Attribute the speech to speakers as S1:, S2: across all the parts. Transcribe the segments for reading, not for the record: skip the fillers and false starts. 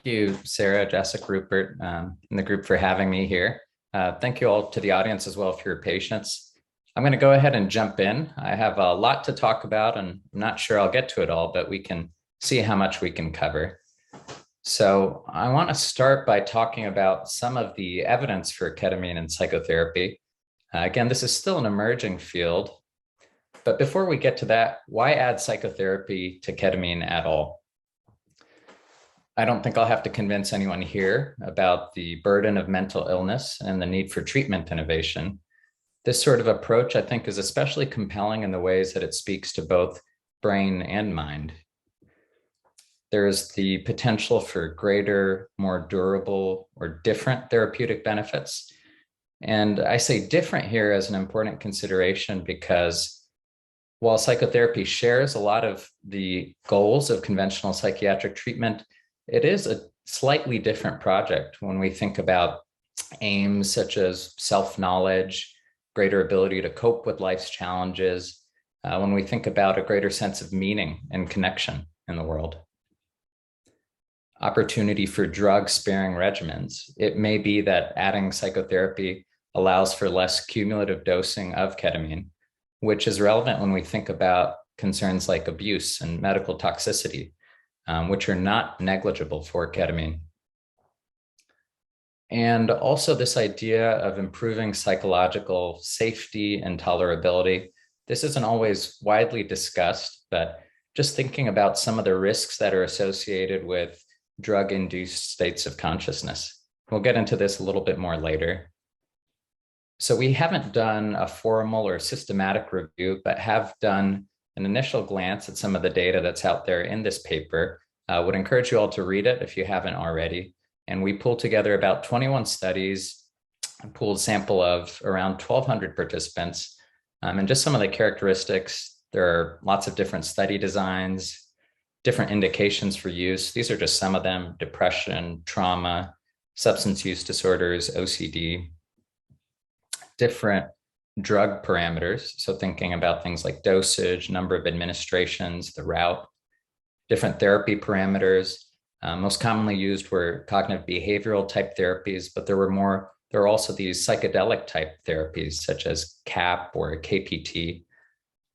S1: you, Sarah, Jessica, Rupert, and the group for having me here. Thank you all to the audience as well for your patience. I'm going to go ahead and jump in. I have a lot to talk about, and I'm not sure I'll get to it all, but we can see how much we can cover. So I want to start by talking about some of the evidence for ketamine and psychotherapy. Again, this is still an emerging field, but before we get to that, why add psychotherapy to ketamine at all? I don't think I'll have to convince anyone here about the burden of mental illness and the need for treatment innovation. This sort of approach, I think, is especially compelling in the ways that it speaks to both brain and mind. There is the potential for greater, more durable, or different therapeutic benefits. And I say different here as an important consideration because while psychotherapy shares a lot of the goals of conventional psychiatric treatment, it is a slightly different project when we think about aims such as self-knowledge, greater ability to cope with life's challenges, when we think about a greater sense of meaning and connection in the world. Opportunity for drug-sparing regimens. It may be that adding psychotherapy allows for less cumulative dosing of ketamine, which is relevant when we think about concerns like abuse and medical toxicity, which are not negligible for ketamine. And also this idea of improving psychological safety and tolerability. This isn't always widely discussed, but just thinking about some of the risks that are associated with drug-induced states of consciousness. We'll get into this a little bit more later. So we haven't done a formal or systematic review, but have done an initial glance at some of the data that's out there in this paper. Would encourage you all to read it if you haven't already. And we pulled together about 21 studies, pooled sample of around 1,200 participants. And just some of the characteristics, there are lots of different study designs, different indications for use. These are just some of them: depression, trauma, substance use disorders, OCD, different drug parameters. So thinking about things like dosage, number of administrations, the route, different therapy parameters. Most commonly used were cognitive behavioral type therapies, but there were also these psychedelic type therapies such as CAP or KPT.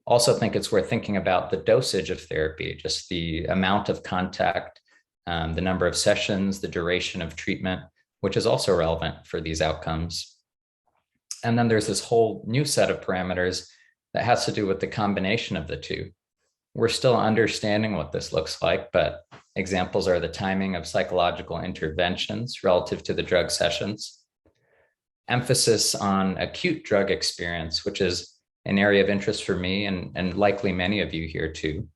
S1: Also think it's worth thinking about the dosage of therapy, just the amount of contact, the number of sessions, the duration of treatment, which is also relevant for these outcomes. And then there's this whole new set of parameters that has to do with the combination of the two. We're still understanding what this looks like, but examples are the timing of psychological interventions relative to the drug sessions, emphasis on acute drug experience, which is an area of interest for me and likely many of you here too.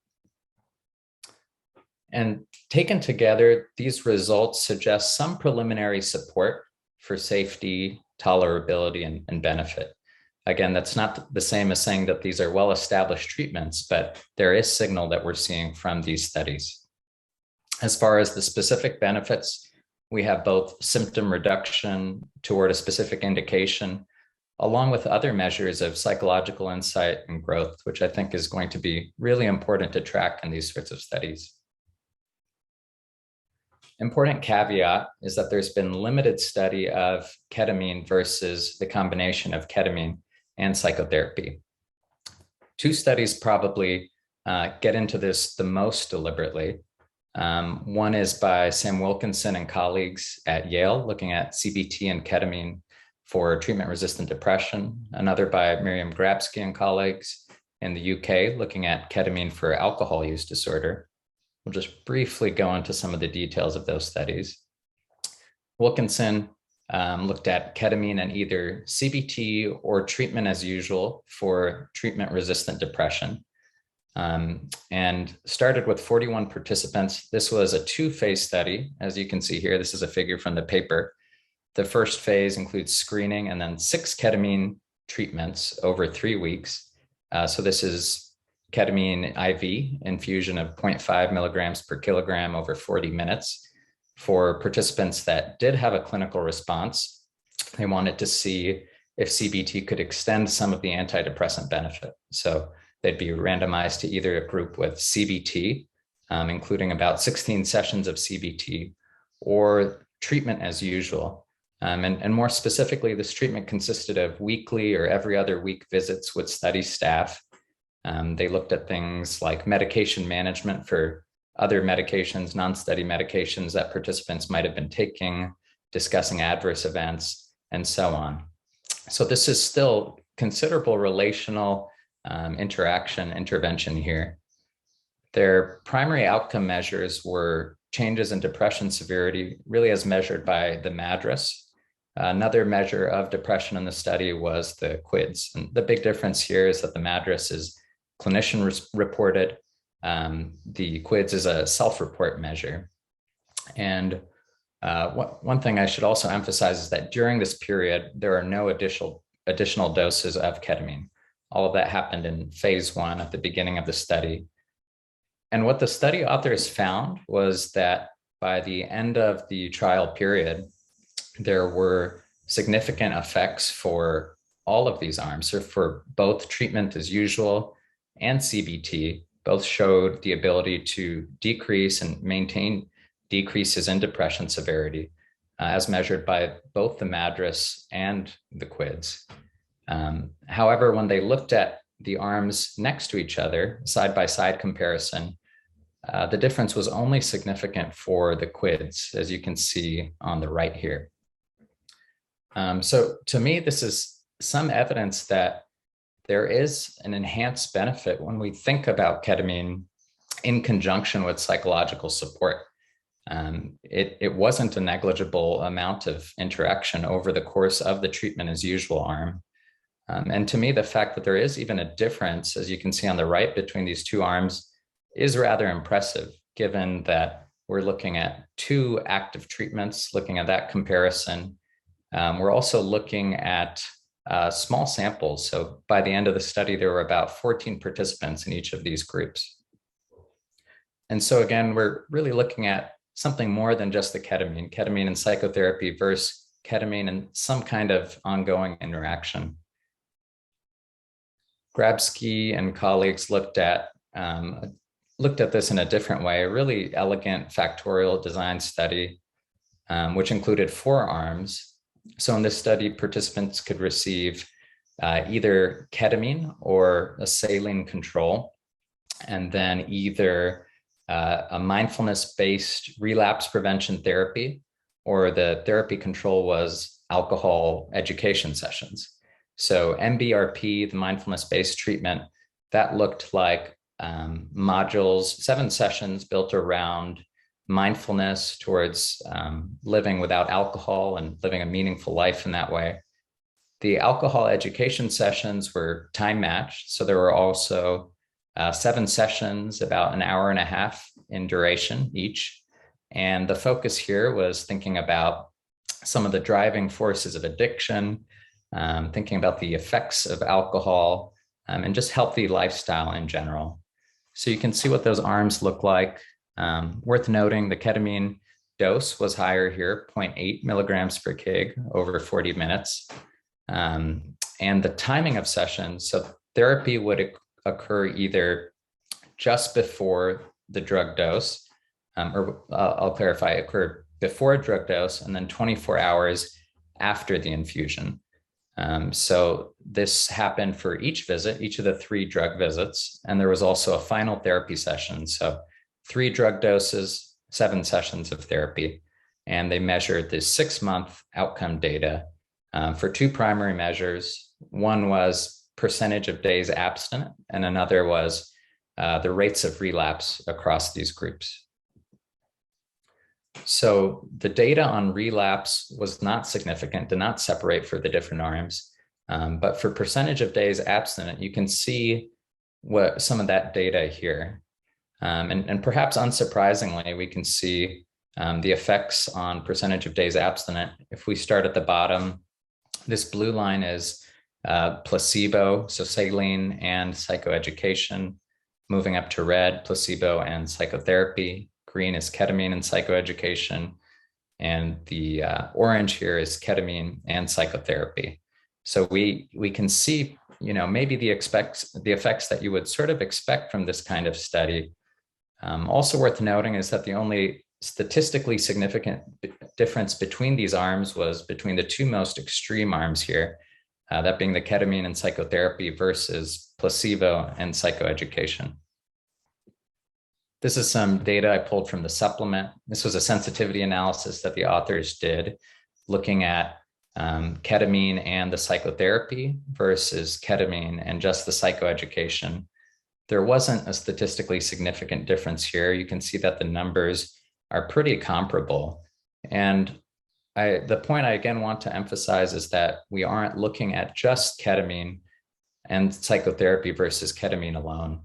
S1: And taken together, these results suggest some preliminary support for safety, tolerability, and benefit. Again, that's not the same as saying that these are well-established treatments, but there is signal that we're seeing from these studies. As far as the specific benefits, we have both symptom reduction toward a specific indication, along with other measures of psychological insight and growth, which I think is going to be really important to track in these sorts of studies. Important caveat is that there's been limited study of ketamine versus the combination of ketamine and psychotherapy. Two studies probably get into this the most deliberately. One is by Sam Wilkinson and colleagues at Yale, looking at CBT and ketamine for treatment-resistant depression. Another by Miriam Grabsky and colleagues in the UK, looking at ketamine for alcohol use disorder. We'll just briefly go into some of the details of those studies. Wilkinson looked at ketamine and either CBT or treatment as usual for treatment-resistant depression, and started with 41 participants. This was a two-phase study. As you can see here, this is a figure from the paper. The first phase includes screening and then 6 ketamine treatments over 3 weeks. So this is ketamine IV infusion of 0.5 milligrams per kilogram over 40 minutes. For participants that did have a clinical response, they wanted to see if CBT could extend some of the antidepressant benefit. So they'd be randomized to either a group with CBT, including about 16 sessions of CBT, or treatment as usual. And more specifically, this treatment consisted of weekly or every other week visits with study staff. They looked at things like medication management for other medications, non-study medications that participants might have been taking, discussing adverse events, and so on. So this is still considerable relational intervention here. Their primary outcome measures were changes in depression severity, really as measured by the MADRS. Another measure of depression in the study was the QIDS. And the big difference here is that the MADRS is clinician reported. The QIDS is a self-report measure. And one thing I should also emphasize is that during this period, there are no additional doses of ketamine. All of that happened in phase 1 at the beginning of the study. And what the study authors found was that by the end of the trial period, there were significant effects for all of these arms, so for both treatment as usual and CBT. Both showed the ability to decrease and maintain decreases in depression severity, as measured by both the MADRS and the QIDS. However, when they looked at the arms next to each other, side-by-side comparison, the difference was only significant for the QIDS, as you can see on the right here. So to me, this is some evidence that there is an enhanced benefit when we think about ketamine in conjunction with psychological support. It wasn't a negligible amount of interaction over the course of the treatment as usual arm. And to me, the fact that there is even a difference, as you can see on the right, between these two arms is rather impressive, given that we're looking at 2 active treatments, looking at that comparison. We're also looking at small samples. So by the end of the study, there were about 14 participants in each of these groups. And so again, we're really looking at something more than just the ketamine and psychotherapy versus ketamine and some kind of ongoing interaction. Grabsky and colleagues looked at this in a different way, a really elegant factorial design study, which included 4 arms. So in this study, participants could receive either ketamine or a saline control, and then either a mindfulness-based relapse prevention therapy, or the therapy control was alcohol education sessions. So MBRP, the mindfulness-based treatment, that looked like modules, 7 sessions built around mindfulness towards living without alcohol and living a meaningful life in that way. The alcohol education sessions were time matched. So there were also 7 sessions, about an hour and a half in duration each. And the focus here was thinking about some of the driving forces of addiction, thinking about the effects of alcohol, and just healthy lifestyle in general. So you can see what those arms look like. Worth noting, the ketamine dose was higher here, 0.8 milligrams per kg over 40 minutes. And the timing of sessions, so therapy would occur either just before the drug dose, or I'll clarify, occurred before a drug dose and then 24 hours after the infusion. So this happened for each visit, each of the 3 drug visits, and there was also a final therapy session. So 3 drug doses, 7 sessions of therapy, and they measured the 6-month outcome data for 2 primary measures. One was percentage of days abstinent, and another was the rates of relapse across these groups. So the data on relapse was not significant, did not separate for the different arms, but for percentage of days abstinent, you can see what some of that data here. And perhaps unsurprisingly, we can see the effects on percentage of days abstinent. If we start at the bottom, this blue line is placebo, so saline and psychoeducation. Moving up to red, placebo and psychotherapy. Green is ketamine and psychoeducation. And the orange here is ketamine and psychotherapy. So we can see, maybe the effects that you would sort of expect from this kind of study. Also worth noting is that the only statistically significant difference between these arms was between the two most extreme arms here, that being the ketamine and psychotherapy versus placebo and psychoeducation. This is some data I pulled from the supplement. This was a sensitivity analysis that the authors did looking at ketamine and the psychotherapy versus ketamine and just the psychoeducation. There wasn't a statistically significant difference here. You can see that the numbers are pretty comparable. And the point I again want to emphasize is that we aren't looking at just ketamine and psychotherapy versus ketamine alone.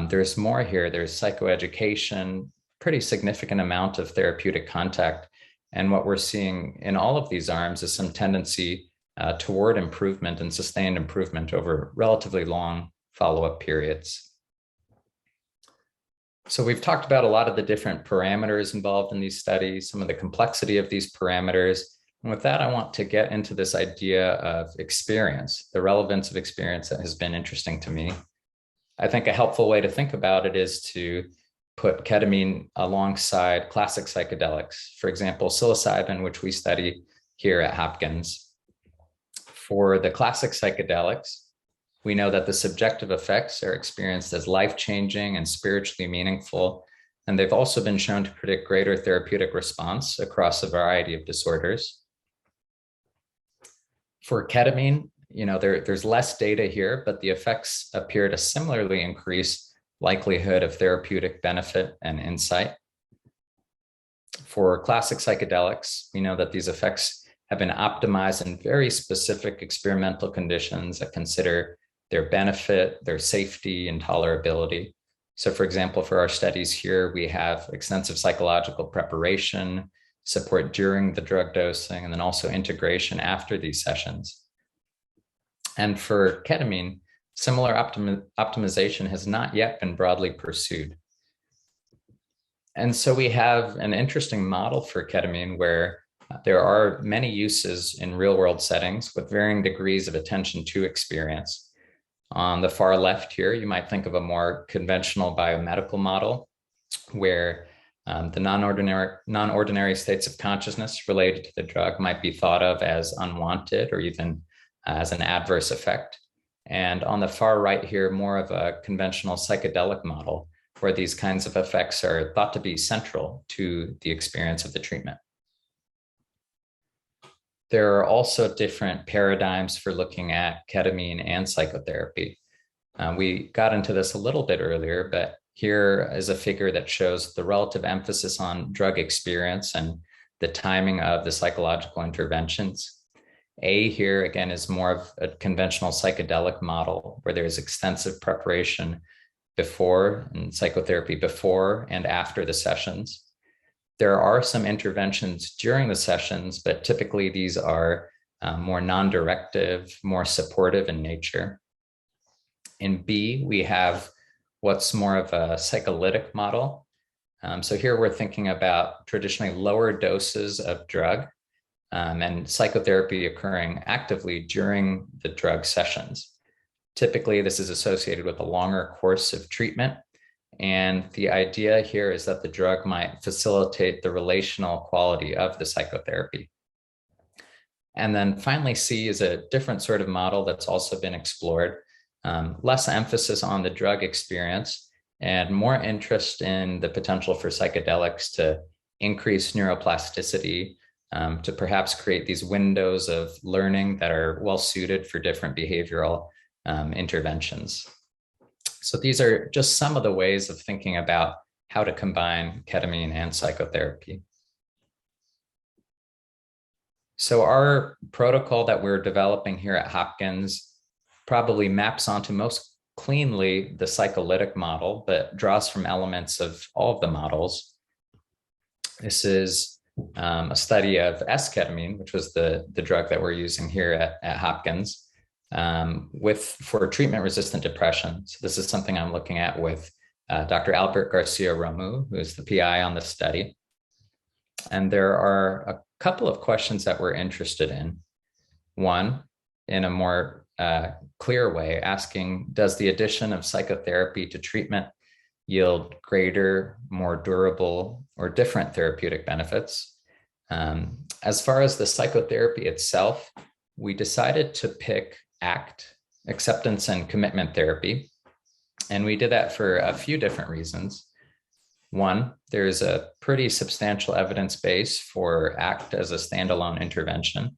S1: There's more here. There's psychoeducation, pretty significant amount of therapeutic contact. And what we're seeing in all of these arms is some tendency toward improvement and sustained improvement over relatively long follow-up periods. So we've talked about a lot of the different parameters involved in these studies, some of the complexity of these parameters. And with that, I want to get into this idea of experience, the relevance of experience that has been interesting to me. I think a helpful way to think about it is to put ketamine alongside classic psychedelics, for example, psilocybin, which we study here at Hopkins. For the classic psychedelics, we know that the subjective effects are experienced as life-changing and spiritually meaningful, and they've also been shown to predict greater therapeutic response across a variety of disorders. For ketamine, there's less data here, but the effects appear to similarly increase likelihood of therapeutic benefit and insight. For classic psychedelics, we know that these effects have been optimized in very specific experimental conditions that consider their benefit, their safety, and tolerability. So for example, for our studies here, we have extensive psychological preparation, support during the drug dosing, and then also integration after these sessions. And for ketamine, similar optimization has not yet been broadly pursued. And so we have an interesting model for ketamine where there are many uses in real-world settings with varying degrees of attention to experience. On the far left here, you might think of a more conventional biomedical model where the non-ordinary states of consciousness related to the drug might be thought of as unwanted or even as an adverse effect. And on the far right here, more of a conventional psychedelic model where these kinds of effects are thought to be central to the experience of the treatment. There are also different paradigms for looking at ketamine and psychotherapy. We got into this a little bit earlier, but here is a figure that shows the relative emphasis on drug experience and the timing of the psychological interventions. A here, again, is more of a conventional psychedelic model where there's extensive preparation before and psychotherapy before and after the sessions. There are some interventions during the sessions, but typically these are more non-directive, more supportive in nature. In B, we have what's more of a psycholytic model. So here we're thinking about traditionally lower doses of drug and psychotherapy occurring actively during the drug sessions. Typically, this is associated with a longer course of treatment. And the idea here is that the drug might facilitate the relational quality of the psychotherapy. And then finally, C is a different sort of model that's also been explored, less emphasis on the drug experience and more interest in the potential for psychedelics to increase neuroplasticity, to perhaps create these windows of learning that are well suited for different behavioral interventions. So these are just some of the ways of thinking about how to combine ketamine and psychotherapy. So our protocol that we're developing here at Hopkins probably maps onto most cleanly the psycholytic model, but draws from elements of all of the models. This is a study of S-ketamine, which was the drug that we're using here at Hopkins, for treatment-resistant depression. So this is something I'm looking at with Dr. Albert Garcia-Romeu, who is the PI on the study. And there are a couple of questions that we're interested in. One, in a more clear way, asking, does the addition of psychotherapy to treatment yield greater, more durable, or different therapeutic benefits. As far as the psychotherapy itself, we decided to pick ACT, acceptance and commitment therapy. And we did that for a few different reasons. One, there's a pretty substantial evidence base for ACT as a standalone intervention.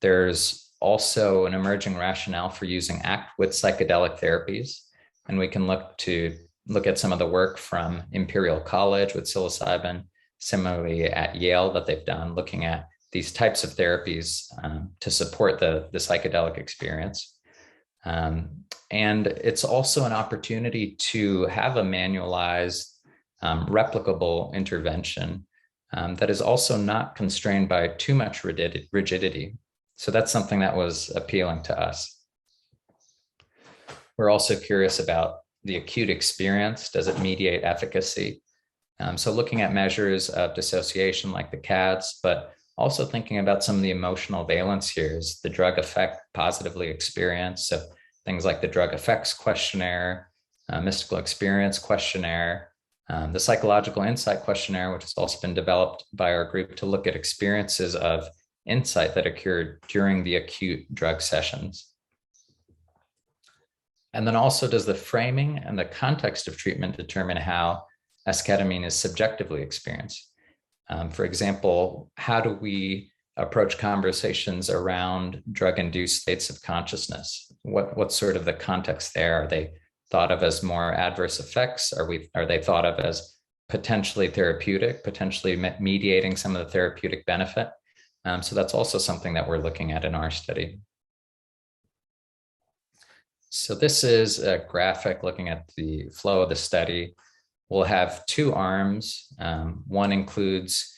S1: There's also an emerging rationale for using ACT with psychedelic therapies. And we can look at some of the work from Imperial College with psilocybin, similarly at Yale that they've done, looking at these types of therapies to support the psychedelic experience. And it's also an opportunity to have a manualized, replicable intervention that is also not constrained by too much rigidity. So that's something that was appealing to us. We're also curious about the acute experience. Does it mediate efficacy? So looking at measures of dissociation like the CADS, but also thinking about some of the emotional valence here. Is the drug effect positively experienced? So things like the drug effects questionnaire, mystical experience questionnaire, the psychological insight questionnaire, which has also been developed by our group to look at experiences of insight that occurred during the acute drug sessions. And then also, does the framing and the context of treatment determine how esketamine is subjectively experienced? For example, how do we approach conversations around drug-induced states of consciousness? What's sort of the context there? Are they thought of as more adverse effects? Are they thought of as potentially therapeutic, potentially mediating some of the therapeutic benefit? So that's also something that we're looking at in our study. So this is a graphic looking at the flow of the study. We'll have two arms. One includes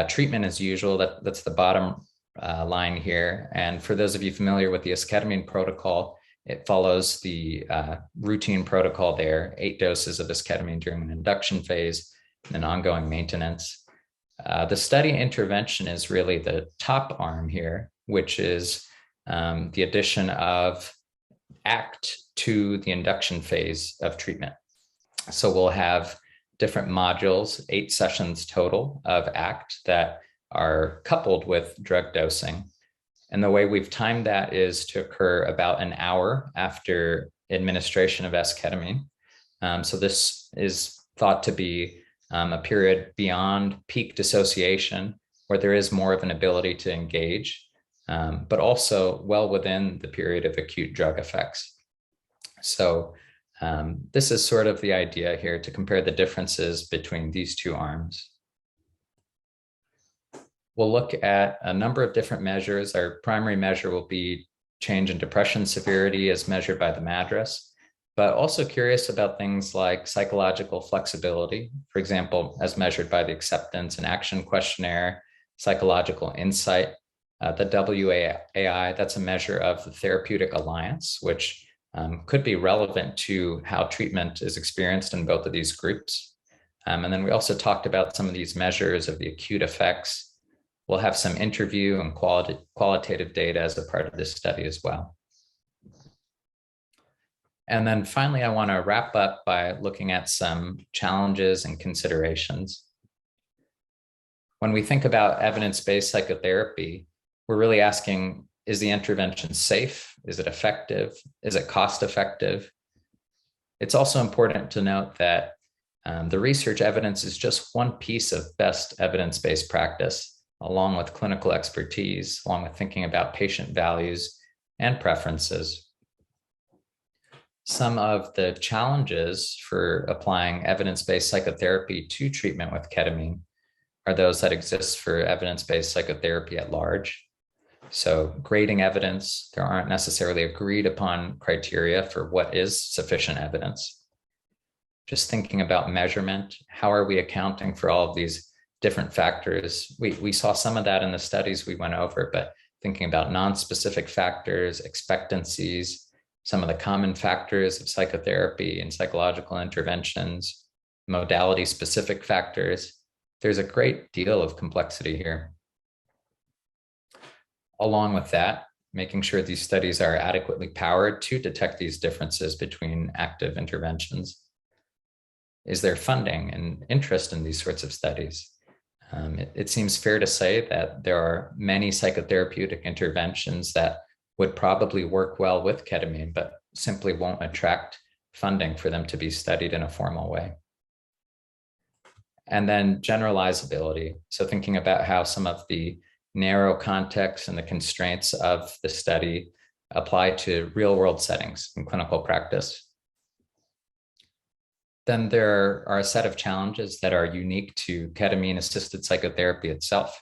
S1: treatment as usual. That's the bottom line here. And for those of you familiar with the esketamine protocol, it follows the routine protocol there, 8 doses of esketamine during an induction phase and then ongoing maintenance. The study intervention is really the top arm here, which is the addition of ACT to the induction phase of treatment. So we'll have different modules, 8 sessions total of ACT that are coupled with drug dosing. And the way we've timed that is to occur about an hour after administration of esketamine. So this is thought to be a period beyond peak dissociation, where there is more of an ability to engage, but also well within the period of acute drug effects. So this is sort of the idea here, to compare the differences between these two arms. We'll look at a number of different measures. Our primary measure will be change in depression severity as measured by the MADRS, but also curious about things like psychological flexibility, for example, as measured by the acceptance and action questionnaire, psychological insight, the WAI, that's a measure of the therapeutic alliance, which could be relevant to how treatment is experienced in both of these groups. And then we also talked about some of these measures of the acute effects. We'll have some interview and qualitative data as a part of this study as well. And then finally, I want to wrap up by looking at some challenges and considerations. When we think about evidence-based psychotherapy, we're really asking, is the intervention safe? Is it effective? Is it cost-effective? It's also important to note that the research evidence is just one piece of best evidence-based practice, along with clinical expertise, along with thinking about patient values and preferences. Some of the challenges for applying evidence-based psychotherapy to treatment with ketamine are those that exist for evidence-based psychotherapy at large. So grading evidence, there aren't necessarily agreed upon criteria for what is sufficient evidence. Just thinking about measurement, how are we accounting for all of these different factors? We saw some of that in the studies we went over, but thinking about non-specific factors, expectancies, some of the common factors of psychotherapy and psychological interventions, modality-specific factors, there's a great deal of complexity here. Along with that, making sure these studies are adequately powered to detect these differences between active interventions. is there funding and interest in these sorts of studies? It seems fair to say that there are many psychotherapeutic interventions that would probably work well with ketamine, but simply won't attract funding for them to be studied in a formal way. And then generalizability. So thinking about how some of the narrow context and the constraints of the study apply to real world settings in clinical practice. Then there are a set of challenges that are unique to ketamine-assisted psychotherapy itself.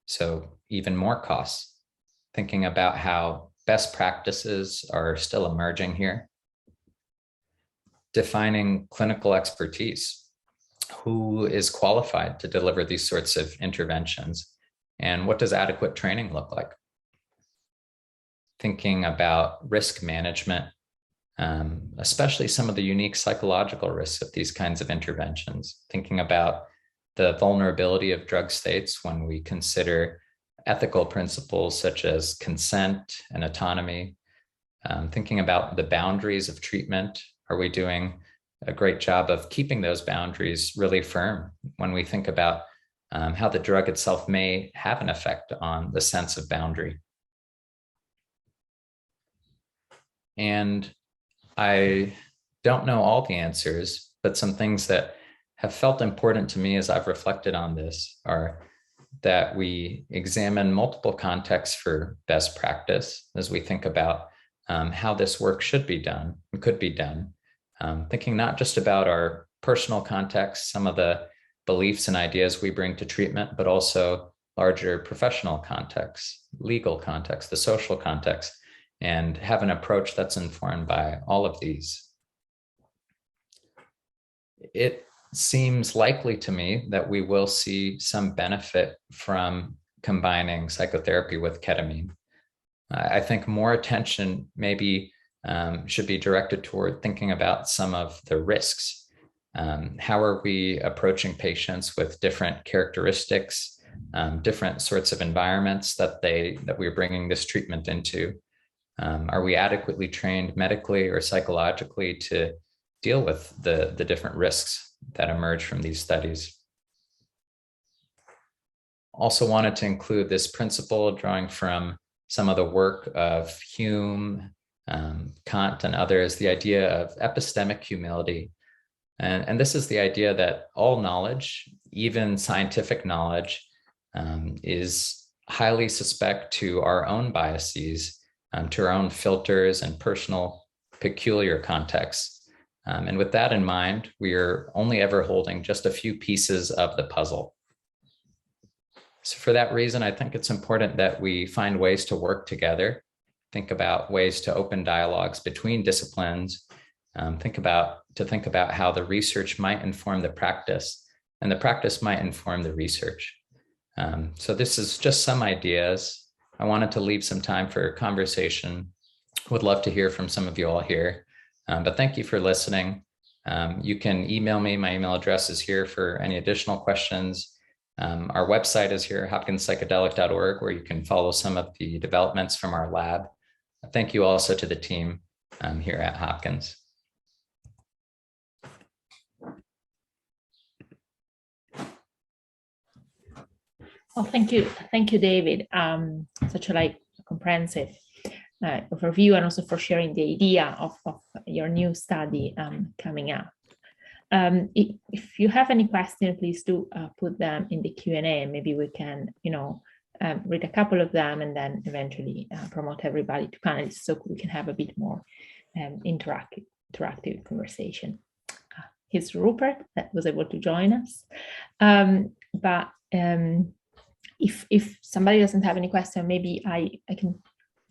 S1: So even more costs, thinking about how best practices are still emerging here. Defining clinical expertise. Who is qualified to deliver these sorts of interventions? And what does adequate training look like? Thinking about risk management, especially some of the unique psychological risks of these kinds of interventions. Thinking about the vulnerability of drug states when we consider ethical principles such as consent and autonomy. Thinking about the boundaries of treatment. Are we doing a great job of keeping those boundaries really firm when we think about how the drug itself may have an effect on the sense of boundary? And I don't know all the answers, but some things that have felt important to me as I've reflected on this are that we examine multiple contexts for best practice as we think about how this work should be done and could be done. Thinking not just about our personal context, some of the beliefs and ideas we bring to treatment, but also larger professional contexts, legal context, the social context, and have an approach that's informed by all of these. It seems likely to me that we will see some benefit from combining psychotherapy with ketamine. I think more attention maybe should be directed toward thinking about some of the risks. How are we approaching patients with different characteristics, different sorts of environments that we're bringing this treatment into? Are we adequately trained medically or psychologically to deal with the different risks that emerge from these studies? Also wanted to include this principle drawing from some of the work of Hume, Kant, and others, the idea of epistemic humility. And this is the idea that all knowledge, even scientific knowledge, is highly suspect to our own biases, to our own filters and personal peculiar contexts. And with that in mind, we are only ever holding just a few pieces of the puzzle. So for that reason, I think it's important that we find ways to work together, think about ways to open dialogues between disciplines, think about how the research might inform the practice and the practice might inform the research. So this is just some ideas. I wanted to leave some time for conversation. Would love to hear from some of you all here, but thank you for listening. You can email me. My email address is here for any additional questions. Our website is here, hopkinspsychedelic.org, where you can follow some of the developments from our lab. Thank you also to the team here at Hopkins.
S2: Well, thank you, David. Such a comprehensive overview, and also for sharing the idea of your new study coming up. If you have any questions, please do put them in the Q&A, and maybe we can, read a couple of them and then eventually promote everybody to panelists so we can have a bit more interactive conversation. Here's Rupert that was able to join us. But if somebody doesn't have any question, maybe I can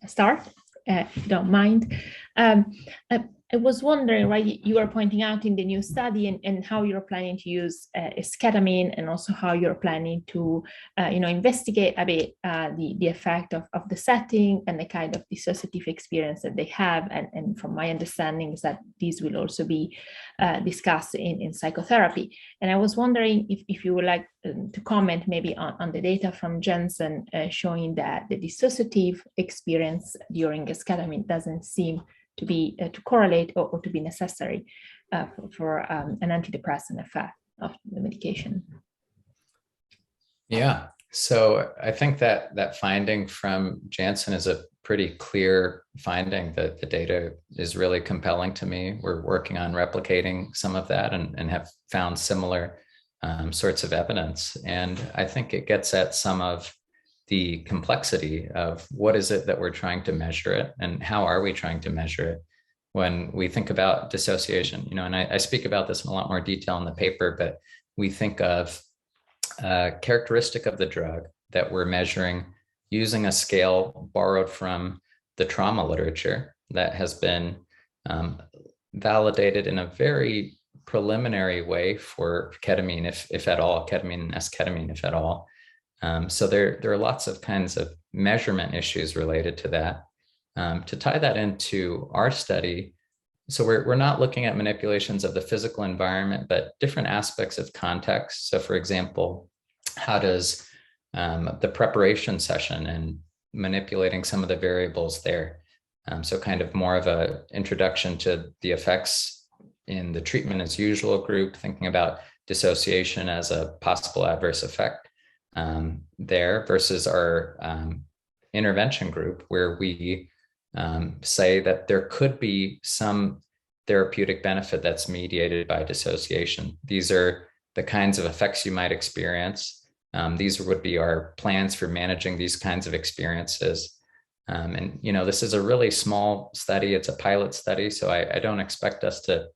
S2: start, if you don't mind. I was wondering, right, you are pointing out in the new study and how you're planning to use ketamine, and also how you're planning to, investigate a bit the effect of the setting and the kind of dissociative experience that they have. And from my understanding is that these will also be discussed in psychotherapy. And I was wondering if you would like to comment maybe on the data from Jensen showing that the dissociative experience during ketamine doesn't seem to be to correlate or to be necessary for an antidepressant effect of the medication.
S1: Yeah. So I think that that finding from Janssen is a pretty clear finding, that the data is really compelling to me. We're working on replicating some of that and have found similar sorts of evidence. And I think it gets at some of the complexity of what is it that we're trying to measure it, and how are we trying to measure it when we think about dissociation. And I speak about this in a lot more detail in the paper, but we think of a characteristic of the drug that we're measuring using a scale borrowed from the trauma literature that has been validated in a very preliminary way for ketamine, if at all, ketamine and S-ketamine, if at all. So there are lots of kinds of measurement issues related to that. To tie that into our study, so we're not looking at manipulations of the physical environment, but different aspects of context. So for example, how does the preparation session and manipulating some of the variables there, so kind of more of an introduction to the effects in the treatment as usual group, thinking about dissociation as a possible adverse effect there, versus our intervention group, where we say that there could be some therapeutic benefit that's mediated by dissociation. These are the kinds of effects you might experience. These would be our plans for managing these kinds of experiences. And, this is a really small study. It's a pilot study, so I don't expect us to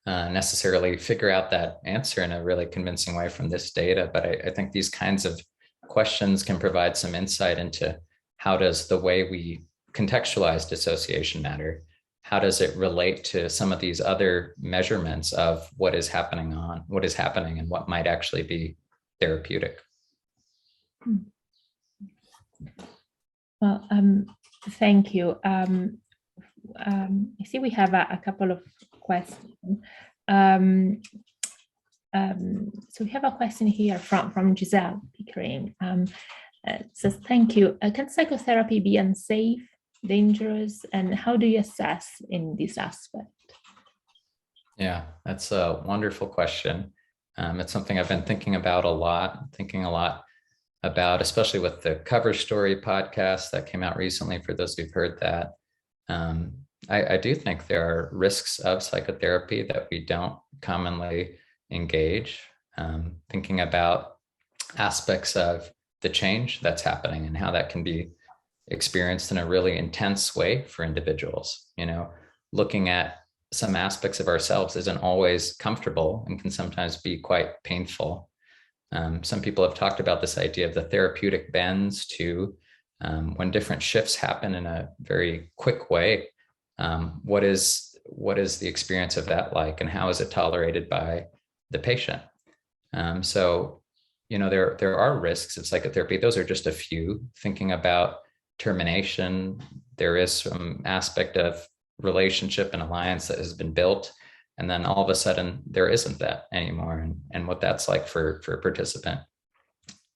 S1: necessarily figure out that answer in a really convincing way from this data. But I think these kinds of questions can provide some insight into how does the way we contextualize dissociation matter? How does it relate to some of these other measurements of what is happening and what might actually be therapeutic?
S2: Well, thank you. I see we have a couple of questions. So we have a question here from Giselle Pickering. It says, thank you. Can psychotherapy be unsafe, dangerous, and how do you assess in this aspect?
S1: Yeah, that's a wonderful question. It's something I've been thinking about a lot, especially with the Cover Story podcast that came out recently, for those who've heard that. I do think there are risks of psychotherapy that we don't commonly engage, thinking about aspects of the change that's happening and how that can be experienced in a really intense way for individuals. Looking at some aspects of ourselves isn't always comfortable and can sometimes be quite painful. Some people have talked about this idea of the therapeutic bends too, when different shifts happen in a very quick way. What is the experience of that like, and how is it tolerated by the patient? So, there are risks of psychotherapy. Those are just a few. Thinking about termination, there is some aspect of relationship and alliance that has been built, and then all of a sudden there isn't that anymore, and what that's like for a participant.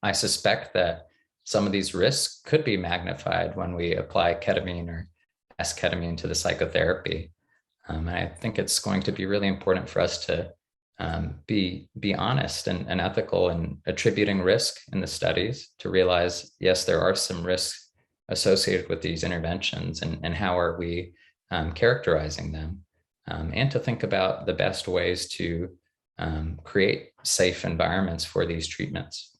S1: I suspect that some of these risks could be magnified when we apply ketamine or S-ketamine to the psychotherapy. And I think it's going to be really important for us to be honest and ethical in attributing risk in the studies, to realize, yes, there are some risks associated with these interventions, and how are we characterizing them, and to think about the best ways to create safe environments for these treatments.